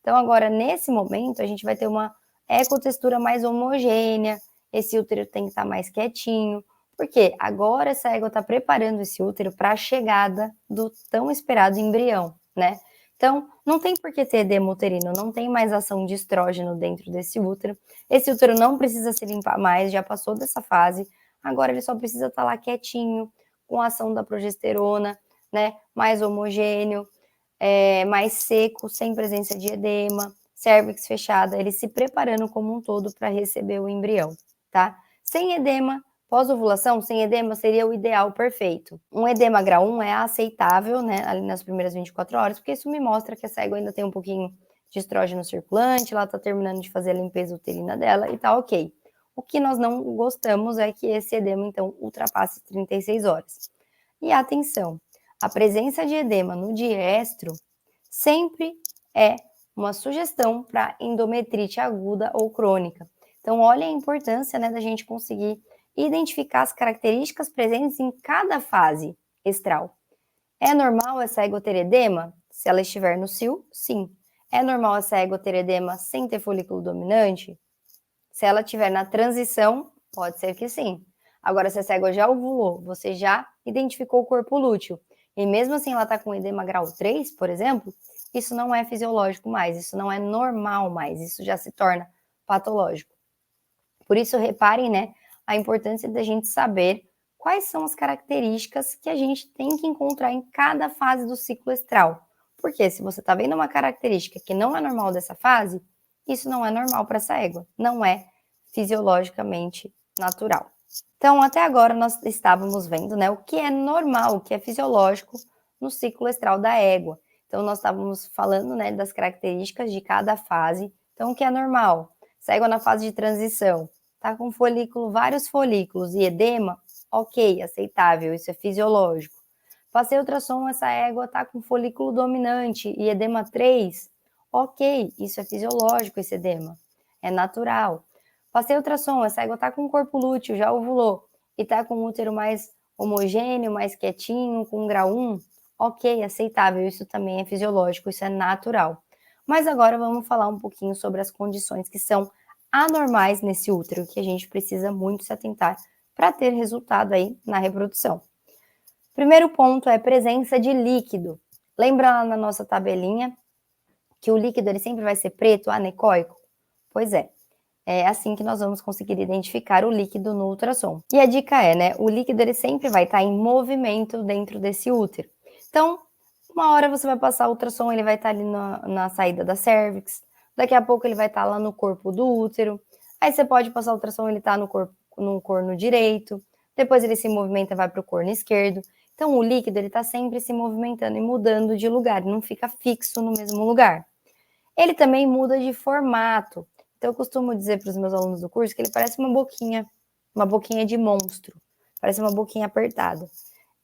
Então, agora, nesse momento, a gente vai ter uma ecotextura mais homogênea, esse útero tem que estar mais quietinho, porque agora essa égua está preparando esse útero para a chegada do tão esperado embrião, né? Então, não tem por que ter edema uterino, não tem mais ação de estrógeno dentro desse útero. Esse útero não precisa se limpar mais, já passou dessa fase. Agora ele só precisa estar lá quietinho, com a ação da progesterona, né? Mais homogêneo, mais seco, sem presença de edema, cérvix fechada, ele se preparando como um todo para receber o embrião, tá? Sem edema, pós-ovulação, sem edema seria o ideal perfeito. Um edema grau 1 é aceitável, né, ali nas primeiras 24 horas, porque isso me mostra que essa égua ainda tem um pouquinho de estrógeno circulante, ela tá terminando de fazer a limpeza uterina dela e tá ok. O que nós não gostamos é que esse edema, então, ultrapasse 36 horas. E atenção, a presença de edema no diestro sempre é uma sugestão para endometrite aguda ou crônica. Então, olha a importância, né, da gente conseguir identificar as características presentes em cada fase estral. É normal essa égua ter edema? Se ela estiver no cio, sim. É normal essa égua ter edema sem ter folículo dominante? Se ela estiver na transição, pode ser que sim. Agora, se essa égua já ovulou, você já identificou o corpo lúteo, e mesmo assim ela está com edema grau 3, por exemplo, isso não é fisiológico mais, isso não é normal mais, isso já se torna patológico. Por isso, reparem, né, a importância da gente saber quais são as características que a gente tem que encontrar em cada fase do ciclo estral. Porque se você está vendo uma característica que não é normal dessa fase, isso não é normal para essa égua, não é fisiologicamente natural. Então, até agora nós estávamos vendo, né, o que é normal, o que é fisiológico no ciclo estral da égua. Então, nós estávamos falando, né, das características de cada fase. Então, o que é normal? Essa égua na fase de transição, tá com folículo, vários folículos e edema, ok, aceitável, isso é fisiológico. Passei ultrassom, essa égua tá com folículo dominante e edema 3, ok, isso é fisiológico, esse edema, é natural. Passei ultrassom, essa égua tá com corpo lúteo, já ovulou, e tá com o útero mais homogêneo, mais quietinho, com grau 1, ok, aceitável, isso também é fisiológico, isso é natural. Mas agora vamos falar um pouquinho sobre as condições que são anormais nesse útero, que a gente precisa muito se atentar para ter resultado aí na reprodução. Primeiro ponto é presença de líquido. Lembra lá na nossa tabelinha que o líquido ele sempre vai ser preto, anecoico? Pois é. É assim que nós vamos conseguir identificar o líquido no ultrassom. E a dica é, né? O líquido ele sempre vai estar em movimento dentro desse útero. Então, uma hora você vai passar o ultrassom, ele vai estar ali na saída da cervix. Daqui a pouco ele vai estar lá no corpo do útero. Aí você pode passar o ultrassom, ele está no corno direito. Depois ele se movimenta, vai para o corno esquerdo. Então, o líquido ele está sempre se movimentando e mudando de lugar, ele não fica fixo no mesmo lugar. Ele também muda de formato. Então, eu costumo dizer para os meus alunos do curso que ele parece uma boquinha de monstro, parece uma boquinha apertada.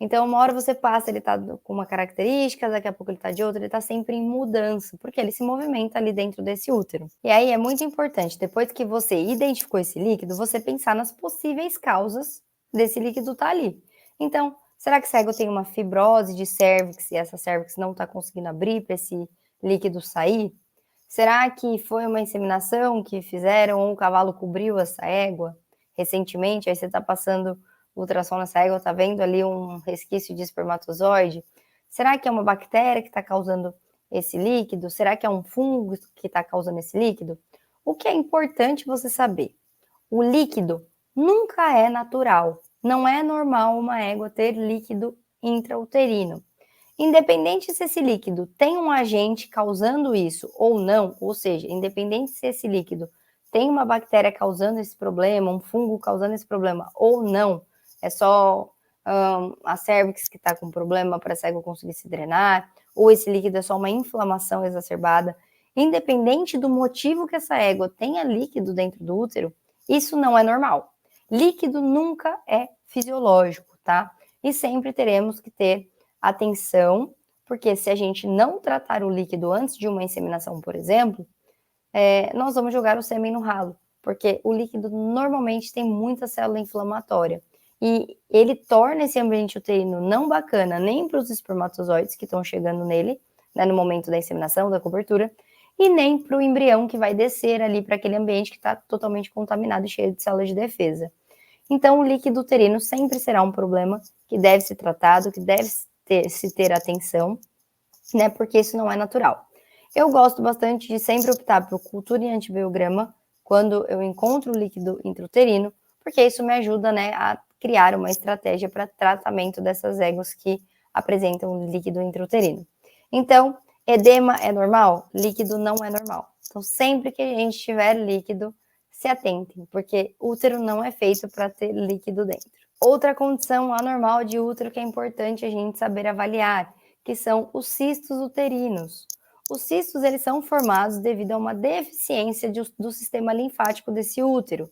Então, uma hora você passa, ele está com uma característica, daqui a pouco ele está de outra, ele está sempre em mudança, porque ele se movimenta ali dentro desse útero. E aí é muito importante, depois que você identificou esse líquido, você pensar nas possíveis causas desse líquido estar ali. Então, será que esse ego tem uma fibrose de cérvix e essa cérvix não está conseguindo abrir para esse líquido sair? Será que foi uma inseminação que fizeram ou o cavalo cobriu essa égua recentemente? Aí você está passando o ultrassom nessa égua, está vendo ali um resquício de espermatozoide? Será que é uma bactéria que está causando esse líquido? Será que é um fungo que está causando esse líquido? O que é importante você saber? O líquido nunca é natural. Não é normal uma égua ter líquido intrauterino. Independente se esse líquido tem um agente causando isso ou não, ou seja, independente se esse líquido tem uma bactéria causando esse problema, um fungo causando esse problema ou não, é só a cérvix que está com problema para essa égua conseguir se drenar, ou esse líquido é só uma inflamação exacerbada, independente do motivo que essa égua tenha líquido dentro do útero, isso não é normal. Líquido nunca é fisiológico, tá? E sempre teremos que ter atenção, porque se a gente não tratar o líquido antes de uma inseminação, por exemplo, nós vamos jogar o sêmen no ralo, porque o líquido normalmente tem muita célula inflamatória e ele torna esse ambiente uterino não bacana nem para os espermatozoides que estão chegando nele, né, no momento da inseminação, da cobertura, e nem para o embrião que vai descer ali para aquele ambiente que está totalmente contaminado e cheio de células de defesa. Então, o líquido uterino sempre será um problema que deve ser tratado, que deve se ter atenção, né? Porque isso não é natural. Eu gosto bastante de sempre optar por cultura em antibiograma quando eu encontro o líquido intrauterino, porque isso me ajuda, né, a criar uma estratégia para tratamento dessas éguas que apresentam líquido intrauterino. Então, edema é normal? Líquido não é normal. Então, sempre que a gente tiver líquido, se atentem, porque útero não é feito para ter líquido dentro. Outra condição anormal de útero que é importante a gente saber avaliar, que são os cistos uterinos. Os cistos eles são formados devido a uma deficiência do sistema linfático desse útero.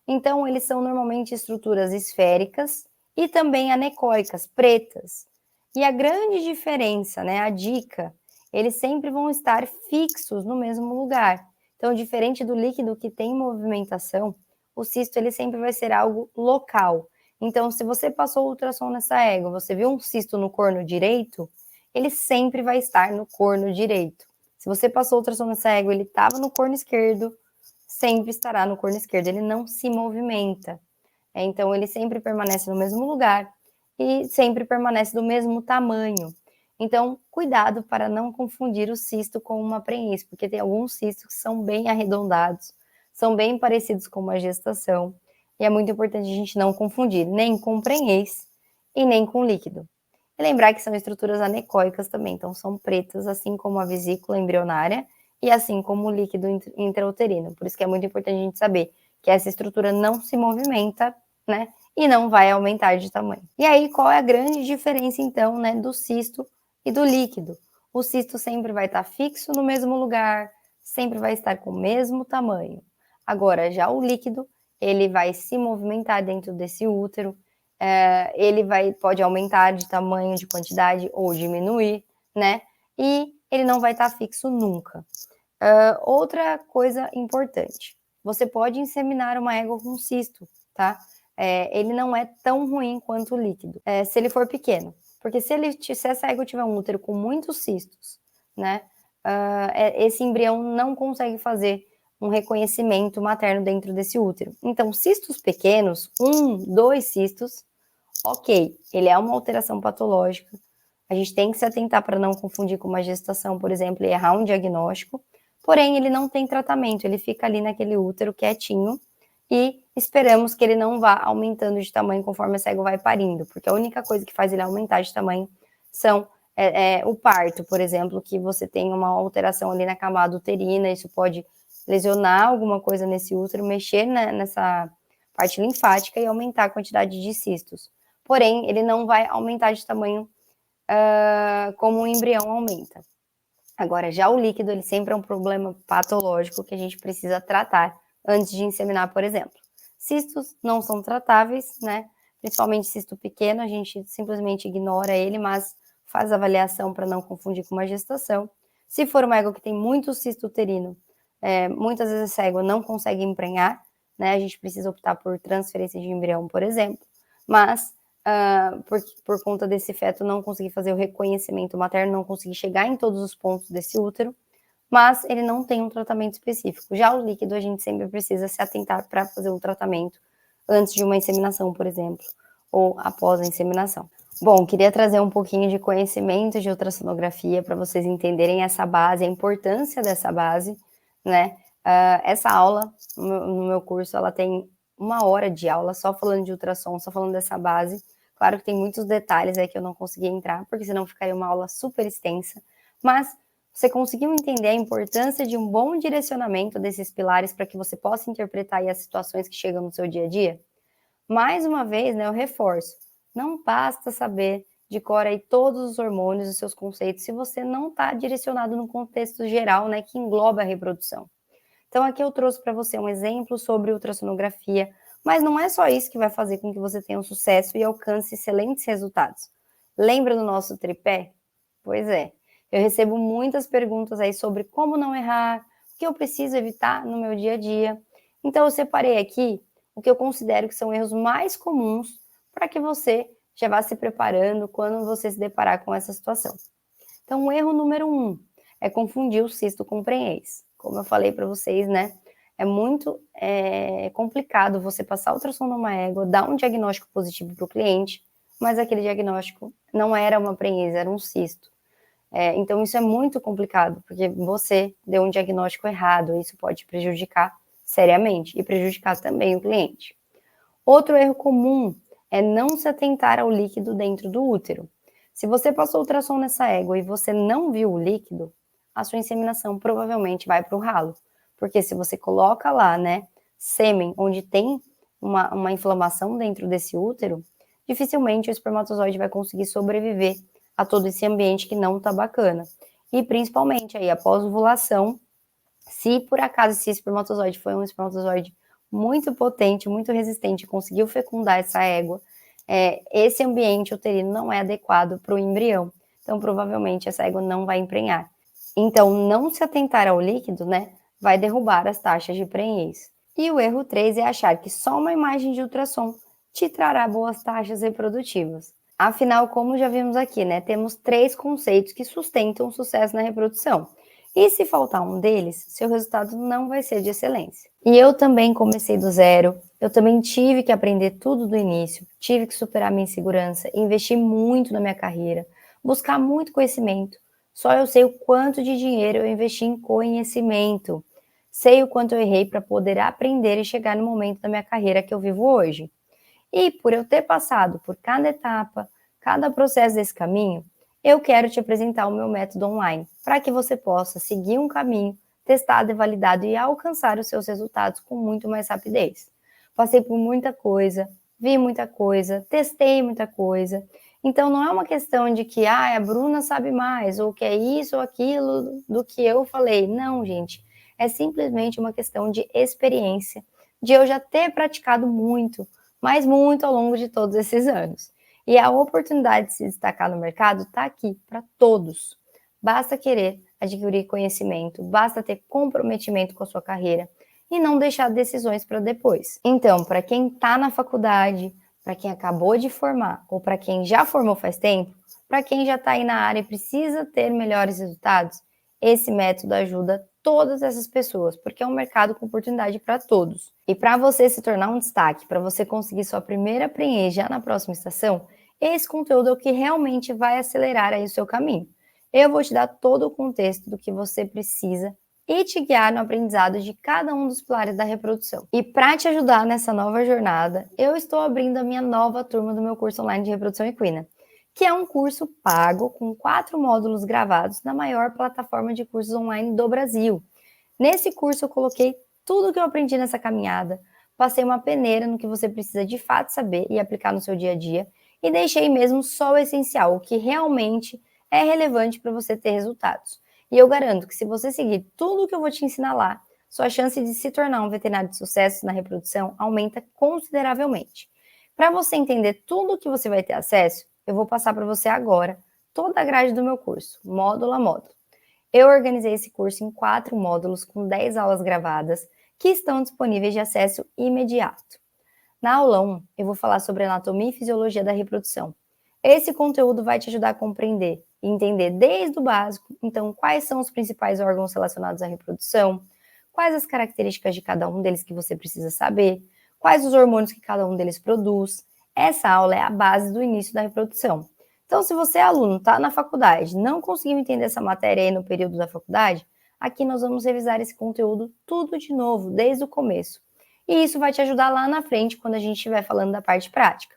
Então, eles são normalmente estruturas esféricas e também anecoicas, pretas. E a grande diferença, né, a dica, eles sempre vão estar fixos no mesmo lugar. Então, diferente do líquido que tem movimentação, o cisto ele sempre vai ser algo local. Então, se você passou o ultrassom nessa égua, você viu um cisto no corno direito, ele sempre vai estar no corno direito. Se você passou o ultrassom nessa égua, ele estava no corno esquerdo, sempre estará no corno esquerdo, ele não se movimenta. Então, ele sempre permanece no mesmo lugar e sempre permanece do mesmo tamanho. Então, cuidado para não confundir o cisto com uma prenhez, porque tem alguns cistos que são bem arredondados, são bem parecidos com uma gestação, e é muito importante a gente não confundir nem com prenhez e nem com líquido. E lembrar que são estruturas anecoicas também, então são pretas, assim como a vesícula embrionária e assim como o líquido intrauterino. Por isso que é muito importante a gente saber que essa estrutura não se movimenta, né, e não vai aumentar de tamanho. E aí, qual é a grande diferença, então, né, do cisto e do líquido? O cisto sempre vai estar fixo no mesmo lugar, sempre vai estar com o mesmo tamanho. Agora, já o líquido, ele vai se movimentar dentro desse útero, ele pode aumentar de tamanho, de quantidade ou diminuir, né? E ele não vai estar fixo nunca. Outra coisa importante, você pode inseminar uma égua com cisto, tá? ele não é tão ruim quanto o líquido, se ele for pequeno. Porque se essa égua tiver um útero com muitos cistos, né, esse embrião não consegue fazer um reconhecimento materno dentro desse útero. Então, cistos pequenos, 1, 2 cistos, ok, ele é uma alteração patológica. A gente tem que se atentar para não confundir com uma gestação, por exemplo, e errar um diagnóstico. Porém, ele não tem tratamento, ele fica ali naquele útero quietinho e esperamos que ele não vá aumentando de tamanho conforme essa égua vai parindo, porque a única coisa que faz ele aumentar de tamanho são o parto, por exemplo, que você tem uma alteração ali na camada uterina, isso pode lesionar alguma coisa nesse útero, mexer nessa parte linfática e aumentar a quantidade de cistos. Porém, ele não vai aumentar de tamanho como o embrião aumenta. Agora, já o líquido, ele sempre é um problema patológico que a gente precisa tratar antes de inseminar, por exemplo. Cistos não são tratáveis, né? Principalmente cisto pequeno, a gente simplesmente ignora ele, mas faz avaliação para não confundir com uma gestação. Se for uma égua que tem muito cisto uterino, muitas vezes essa égua não consegue emprenhar, né? A gente precisa optar por transferência de embrião, por exemplo. Mas por conta desse feto não conseguir fazer o reconhecimento materno, não conseguir chegar em todos os pontos desse útero, mas ele não tem um tratamento específico. Já o líquido, a gente sempre precisa se atentar para fazer o tratamento antes de uma inseminação, por exemplo, ou após a inseminação. Bom, queria trazer um pouquinho de conhecimento de ultrassonografia para vocês entenderem essa base, a importância dessa base, né? Essa aula, no meu curso, ela tem 1 hora de aula só falando de ultrassom, só falando dessa base. Claro que tem muitos detalhes aí que eu não consegui entrar, porque senão ficaria uma aula super extensa, mas você conseguiu entender a importância de um bom direcionamento desses pilares para que você possa interpretar aí as situações que chegam no seu dia a dia? Mais uma vez, né, eu reforço, não basta saber de cor aí todos os hormônios, os seus conceitos, se você não está direcionado no contexto geral, né, que engloba a reprodução. Então, aqui eu trouxe para você um exemplo sobre ultrassonografia, mas não é só isso que vai fazer com que você tenha um sucesso e alcance excelentes resultados. Lembra do nosso tripé? Pois é, eu recebo muitas perguntas aí sobre como não errar, o que eu preciso evitar no meu dia a dia. Então, eu separei aqui o que eu considero que são erros mais comuns para que você já vá se preparando quando você se deparar com essa situação. Então, o erro número 1 é confundir o cisto com prenhez. Como eu falei para vocês, né? É muito complicado você passar ultrassom numa égua, dar um diagnóstico positivo para o cliente, mas aquele diagnóstico não era uma prenhez, era um cisto. Então, isso é muito complicado, porque você deu um diagnóstico errado, e isso pode prejudicar seriamente e prejudicar também o cliente. Outro erro comum é não se atentar ao líquido dentro do útero. Se você passou ultrassom nessa égua e você não viu o líquido, a sua inseminação provavelmente vai para o ralo. Porque se você coloca lá, né, sêmen, onde tem uma inflamação dentro desse útero, dificilmente o espermatozoide vai conseguir sobreviver a todo esse ambiente que não está bacana. E principalmente aí, após ovulação, se por acaso esse espermatozoide foi um espermatozoide muito potente, muito resistente, conseguiu fecundar essa égua, esse ambiente uterino não é adequado para o embrião. Então, provavelmente, essa égua não vai emprenhar. Então, não se atentar ao líquido, né, vai derrubar as taxas de prenhez. E o erro 3 é achar que só uma imagem de ultrassom te trará boas taxas reprodutivas. Afinal, como já vimos aqui, né, temos 3 conceitos que sustentam o sucesso na reprodução. E se faltar um deles, seu resultado não vai ser de excelência. E eu também comecei do zero, eu também tive que aprender tudo do início, tive que superar minha insegurança, investir muito na minha carreira, buscar muito conhecimento. Só eu sei o quanto de dinheiro eu investi em conhecimento. Sei o quanto eu errei para poder aprender e chegar no momento da minha carreira que eu vivo hoje. E por eu ter passado por cada etapa, cada processo desse caminho, eu quero te apresentar o meu método online, para que você possa seguir um caminho, testado e validado e alcançar os seus resultados com muito mais rapidez. Passei por muita coisa, vi muita coisa, testei muita coisa. Então, não é uma questão de que a Bruna sabe mais, ou que é isso ou aquilo do que eu falei. Não, gente. É simplesmente uma questão de experiência, de eu já ter praticado muito, mas muito ao longo de todos esses anos. E a oportunidade de se destacar no mercado está aqui para todos. Basta querer adquirir conhecimento, basta ter comprometimento com a sua carreira e não deixar decisões para depois. Então, para quem está na faculdade, para quem acabou de formar ou para quem já formou faz tempo, para quem já está aí na área e precisa ter melhores resultados, esse método ajuda todas essas pessoas, porque é um mercado com oportunidade para todos. E para você se tornar um destaque, para você conseguir sua primeira prenhez já na próxima estação, esse conteúdo é o que realmente vai acelerar aí o seu caminho. Eu vou te dar todo o contexto do que você precisa e te guiar no aprendizado de cada um dos pilares da reprodução. E para te ajudar nessa nova jornada, eu estou abrindo a minha nova turma do meu curso online de reprodução equina, que é um curso pago com 4 módulos gravados na maior plataforma de cursos online do Brasil. Nesse curso eu coloquei tudo o que eu aprendi nessa caminhada, passei uma peneira no que você precisa de fato saber e aplicar no seu dia a dia, e deixei mesmo só o essencial, o que realmente é relevante para você ter resultados. E eu garanto que se você seguir tudo o que eu vou te ensinar lá, sua chance de se tornar um veterinário de sucesso na reprodução aumenta consideravelmente. Para você entender tudo o que você vai ter acesso, eu vou passar para você agora toda a grade do meu curso, módulo a módulo. Eu organizei esse curso em 4 módulos com 10 aulas gravadas que estão disponíveis de acesso imediato. Na aula 1, eu vou falar sobre anatomia e fisiologia da reprodução. Esse conteúdo vai te ajudar a compreender e entender desde o básico, então, quais são os principais órgãos relacionados à reprodução, quais as características de cada um deles que você precisa saber, quais os hormônios que cada um deles produz. Essa aula é a base do início da reprodução. Então, se você é aluno, está na faculdade, não conseguiu entender essa matéria aí no período da faculdade, aqui nós vamos revisar esse conteúdo tudo de novo, desde o começo. E isso vai te ajudar lá na frente, quando a gente estiver falando da parte prática.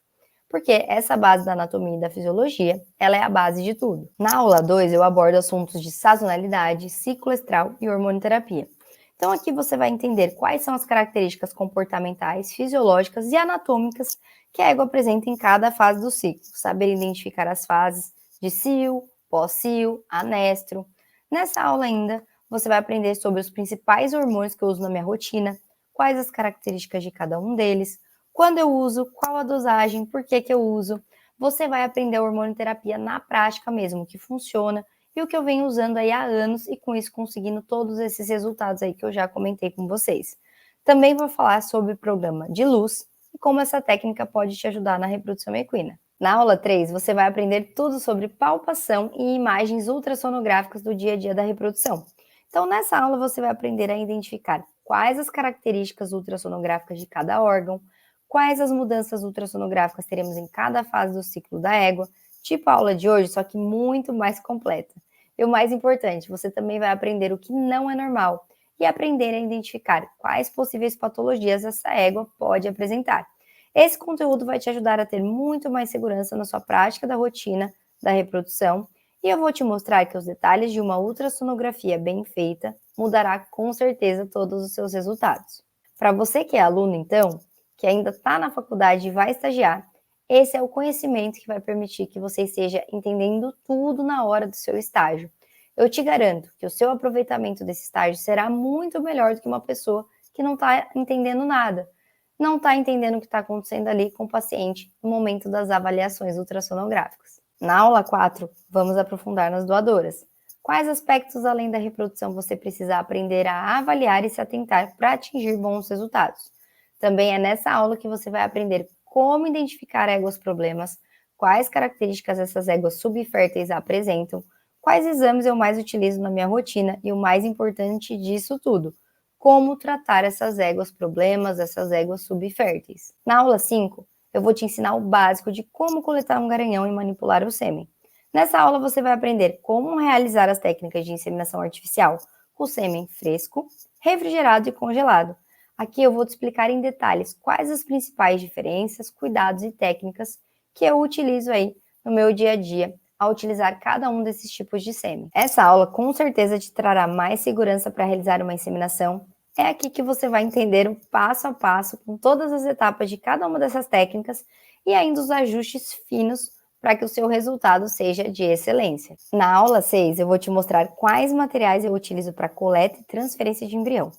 Porque essa base da anatomia e da fisiologia, ela é a base de tudo. Na aula 2, eu abordo assuntos de sazonalidade, ciclo estral e hormonoterapia. Então aqui você vai entender quais são as características comportamentais, fisiológicas e anatômicas que a égua apresenta em cada fase do ciclo. Saber identificar as fases de cio, pós-cio, anestro. Nessa aula ainda, você vai aprender sobre os principais hormônios que eu uso na minha rotina, quais as características de cada um deles, quando eu uso, qual a dosagem, por que eu uso. Você vai aprender a hormonoterapia na prática mesmo, o que funciona e o que eu venho usando aí há anos e com isso conseguindo todos esses resultados aí que eu já comentei com vocês. Também vou falar sobre o programa de luz e como essa técnica pode te ajudar na reprodução equina. Na aula 3, você vai aprender tudo sobre palpação e imagens ultrassonográficas do dia a dia da reprodução. Então, nessa aula, você vai aprender a identificar quais as características ultrassonográficas de cada órgão, quais as mudanças ultrassonográficas teremos em cada fase do ciclo da égua, tipo a aula de hoje, só que muito mais completa. E o mais importante, você também vai aprender o que não é normal e aprender a identificar quais possíveis patologias essa égua pode apresentar. Esse conteúdo vai te ajudar a ter muito mais segurança na sua prática da rotina da reprodução e eu vou te mostrar que os detalhes de uma ultrassonografia bem feita mudará com certeza todos os seus resultados. Para você que é aluno, então, que ainda está na faculdade e vai estagiar, esse é o conhecimento que vai permitir que você esteja entendendo tudo na hora do seu estágio. Eu te garanto que o seu aproveitamento desse estágio será muito melhor do que uma pessoa que não está entendendo nada, não está entendendo o que está acontecendo ali com o paciente no momento das avaliações ultrassonográficas. Na aula 4, vamos aprofundar nas doadoras. Quais aspectos além da reprodução você precisa aprender a avaliar e se atentar para atingir bons resultados? Também é nessa aula que você vai aprender como identificar éguas problemas, quais características essas éguas subférteis apresentam, quais exames eu mais utilizo na minha rotina e o mais importante disso tudo, como tratar essas éguas problemas, essas éguas subférteis. Na aula 5, eu vou te ensinar o básico de como coletar um garanhão e manipular o sêmen. Nessa aula você vai aprender como realizar as técnicas de inseminação artificial com sêmen fresco, refrigerado e congelado. Aqui eu vou te explicar em detalhes quais as principais diferenças, cuidados e técnicas que eu utilizo aí no meu dia a dia ao utilizar cada um desses tipos de sêmen. Essa aula com certeza te trará mais segurança para realizar uma inseminação. É aqui que você vai entender o passo a passo com todas as etapas de cada uma dessas técnicas e ainda os ajustes finos para que o seu resultado seja de excelência. Na aula 6, eu vou te mostrar quais materiais eu utilizo para coleta e transferência de embrião.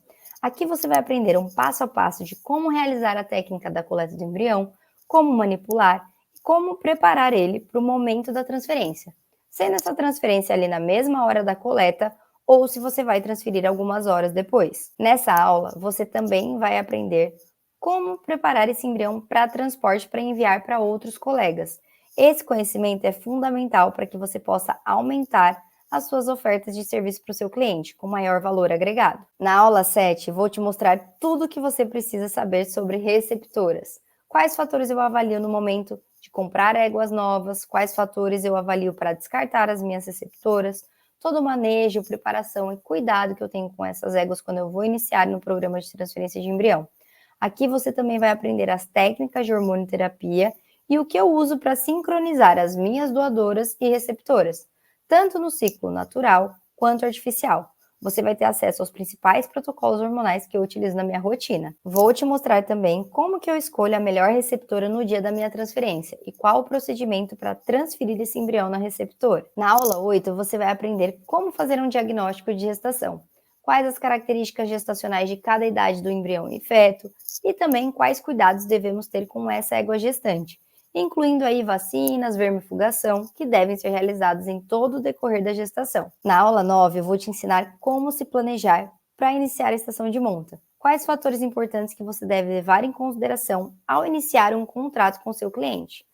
Aqui você vai aprender um passo a passo de como realizar a técnica da coleta do embrião, como manipular e como preparar ele para o momento da transferência. Sendo essa transferência ali na mesma hora da coleta ou se você vai transferir algumas horas depois. Nessa aula, você também vai aprender como preparar esse embrião para transporte para enviar para outros colegas. Esse conhecimento é fundamental para que você possa aumentar as suas ofertas de serviço para o seu cliente, com maior valor agregado. Na aula 7, vou te mostrar tudo o que você precisa saber sobre receptoras. Quais fatores eu avalio no momento de comprar éguas novas, quais fatores eu avalio para descartar as minhas receptoras, todo o manejo, preparação e cuidado que eu tenho com essas éguas quando eu vou iniciar no programa de transferência de embrião. Aqui você também vai aprender as técnicas de hormonioterapia e o que eu uso para sincronizar as minhas doadoras e receptoras, tanto no ciclo natural quanto artificial. Você vai ter acesso aos principais protocolos hormonais que eu utilizo na minha rotina. Vou te mostrar também como que eu escolho a melhor receptora no dia da minha transferência e qual o procedimento para transferir esse embrião na receptora. Na aula 8, você vai aprender como fazer um diagnóstico de gestação, quais as características gestacionais de cada idade do embrião e feto, e também quais cuidados devemos ter com essa égua gestante, incluindo aí vacinas, vermifugação, que devem ser realizados em todo o decorrer da gestação. Na aula 9, eu vou te ensinar como se planejar para iniciar a estação de monta. Quais fatores importantes que você deve levar em consideração ao iniciar um contrato com seu cliente.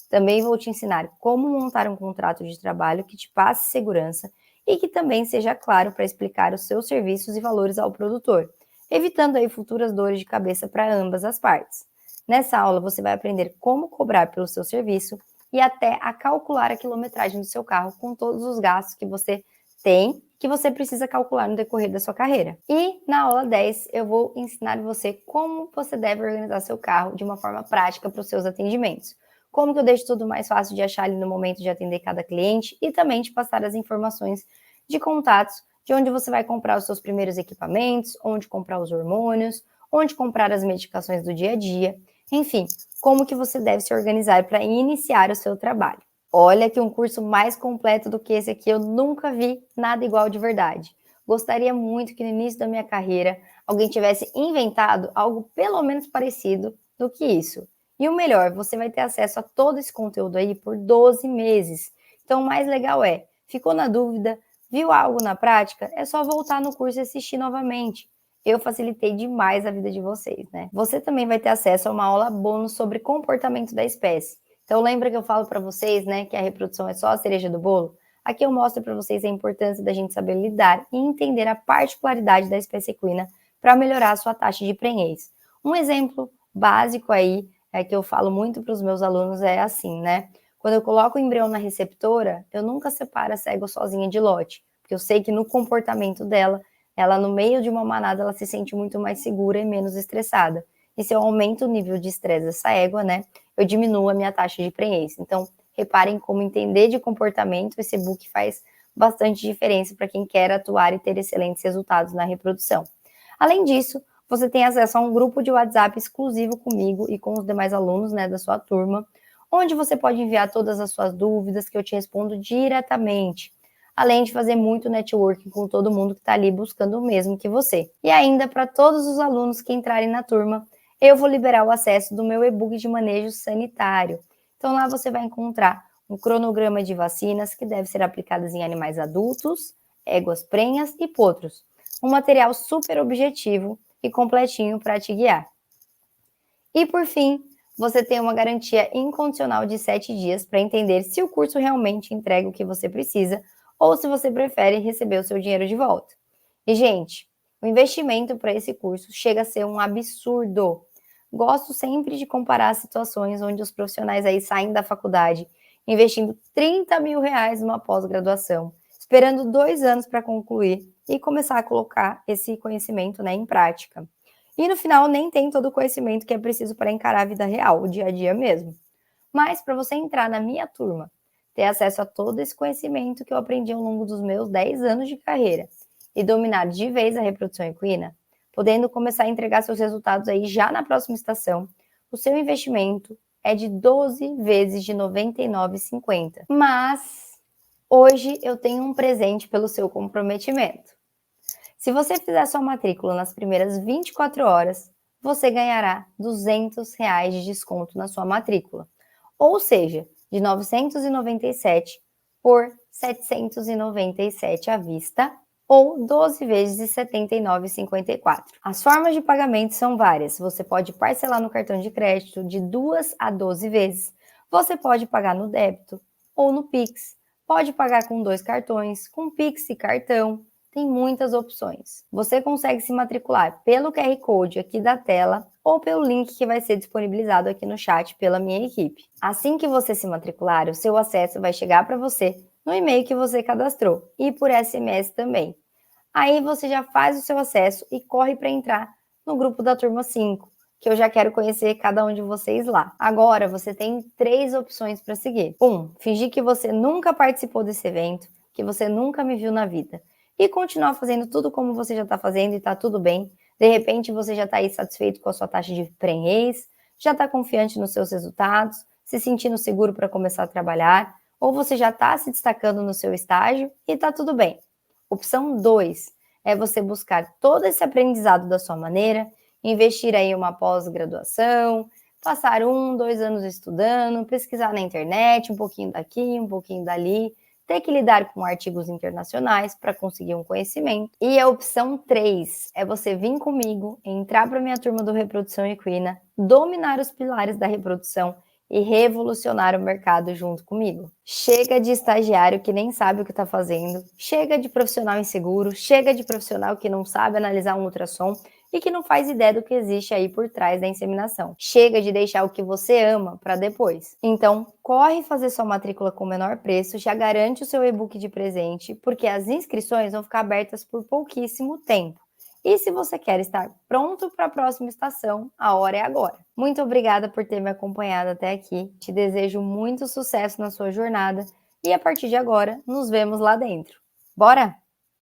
Também vou te ensinar como montar um contrato de trabalho que te passe segurança e que também seja claro para explicar os seus serviços e valores ao produtor, evitando aí futuras dores de cabeça para ambas as partes. Nessa aula, você vai aprender como cobrar pelo seu serviço e até a calcular a quilometragem do seu carro com todos os gastos que você tem, que você precisa calcular no decorrer da sua carreira. E na aula 10, eu vou ensinar você como você deve organizar seu carro de uma forma prática para os seus atendimentos. Como que eu deixo tudo mais fácil de achar ali no momento de atender cada cliente e também te passar as informações de contatos de onde você vai comprar os seus primeiros equipamentos, onde comprar os hormônios, onde comprar as medicações do dia a dia, enfim, como que você deve se organizar para iniciar o seu trabalho. Olha que um curso mais completo do que esse aqui eu nunca vi nada igual de verdade. Gostaria muito que no início da minha carreira alguém tivesse inventado algo pelo menos parecido do que isso. E o melhor, você vai ter acesso a todo esse conteúdo aí por 12 meses. Então o mais legal é, ficou na dúvida, viu algo na prática, é só voltar no curso e assistir novamente. Eu facilitei demais a vida de vocês, né? Você também vai ter acesso a uma aula bônus sobre comportamento da espécie. Então lembra que eu falo para vocês, né, que a reprodução é só a cereja do bolo? Aqui eu mostro para vocês a importância da gente saber lidar e entender a particularidade da espécie equina para melhorar a sua taxa de prenhez. Um exemplo básico aí, que eu falo muito para os meus alunos é assim, né? Quando eu coloco o embrião na receptora, eu nunca separo essa égua sozinha de lote, porque eu sei que no comportamento dela, ela no meio de uma manada, ela se sente muito mais segura e menos estressada. E se eu aumento o nível de estresse dessa égua, né, eu diminuo a minha taxa de prenhez. Então, reparem como entender de comportamento, esse e-book faz bastante diferença para quem quer atuar e ter excelentes resultados na reprodução. Além disso, você tem acesso a um grupo de WhatsApp exclusivo comigo e com os demais alunos, né, da sua turma, onde você pode enviar todas as suas dúvidas que eu te respondo diretamente, além de fazer muito networking com todo mundo que está ali buscando o mesmo que você. E ainda, para todos os alunos que entrarem na turma, eu vou liberar o acesso do meu e-book de manejo sanitário. Então lá você vai encontrar um cronograma de vacinas que deve ser aplicadas em animais adultos, éguas prenhas e potros. Um material super objetivo e completinho para te guiar. E por fim, você tem uma garantia incondicional de 7 dias para entender se o curso realmente entrega o que você precisa ou se você prefere receber o seu dinheiro de volta. E, gente, o investimento para esse curso chega a ser um absurdo. Gosto sempre de comparar situações onde os profissionais aí saem da faculdade investindo 30 mil reais numa pós-graduação, esperando 2 anos para concluir e começar a colocar esse conhecimento, né, em prática. E no final nem tem todo o conhecimento que é preciso para encarar a vida real, o dia a dia mesmo. Mas para você entrar na minha turma, ter acesso a todo esse conhecimento que eu aprendi ao longo dos meus 10 anos de carreira e dominar de vez a reprodução equina, podendo começar a entregar seus resultados aí já na próxima estação, o seu investimento é de 12 vezes de R$ 99,50. Mas hoje eu tenho um presente pelo seu comprometimento. Se você fizer sua matrícula nas primeiras 24 horas, você ganhará R$ 200 de desconto na sua matrícula. Ou seja, de 997 por 797 à vista ou 12 vezes de R$ 79,54. As formas de pagamento são várias. Você pode parcelar no cartão de crédito de 2 a 12 vezes. Você pode pagar no débito ou no Pix. Pode pagar com 2 cartões, com Pix e cartão. Tem muitas opções. Você consegue se matricular pelo QR Code aqui da tela ou pelo link que vai ser disponibilizado aqui no chat pela minha equipe. Assim que você se matricular, o seu acesso vai chegar para você no e-mail que você cadastrou e por SMS também. Aí você já faz o seu acesso e corre para entrar no grupo da Turma 5, que eu já quero conhecer cada um de vocês lá. Agora você tem 3 opções para seguir. 1. Fingir que você nunca participou desse evento, que você nunca me viu na vida. E continuar fazendo tudo como você já está fazendo e está tudo bem. De repente você já está aí satisfeito com a sua taxa de prenhez, já está confiante nos seus resultados, se sentindo seguro para começar a trabalhar, ou você já está se destacando no seu estágio e está tudo bem. Opção 2 é você buscar todo esse aprendizado da sua maneira, investir aí em uma pós-graduação, passar 1, 2 anos estudando, pesquisar na internet, um pouquinho daqui, um pouquinho dali, ter que lidar com artigos internacionais para conseguir um conhecimento. E a opção 3 é você vir comigo, entrar para a minha turma do Reprodução Equina, dominar os pilares da reprodução e revolucionar o mercado junto comigo. Chega de estagiário que nem sabe o que está fazendo, chega de profissional inseguro, chega de profissional que não sabe analisar um ultrassom e que não faz ideia do que existe aí por trás da inseminação. Chega de deixar o que você ama para depois. Então, corre fazer sua matrícula com o menor preço, já garante o seu e-book de presente, porque as inscrições vão ficar abertas por pouquíssimo tempo. E se você quer estar pronto para a próxima estação, a hora é agora. Muito obrigada por ter me acompanhado até aqui. Te desejo muito sucesso na sua jornada e a partir de agora, nos vemos lá dentro. Bora?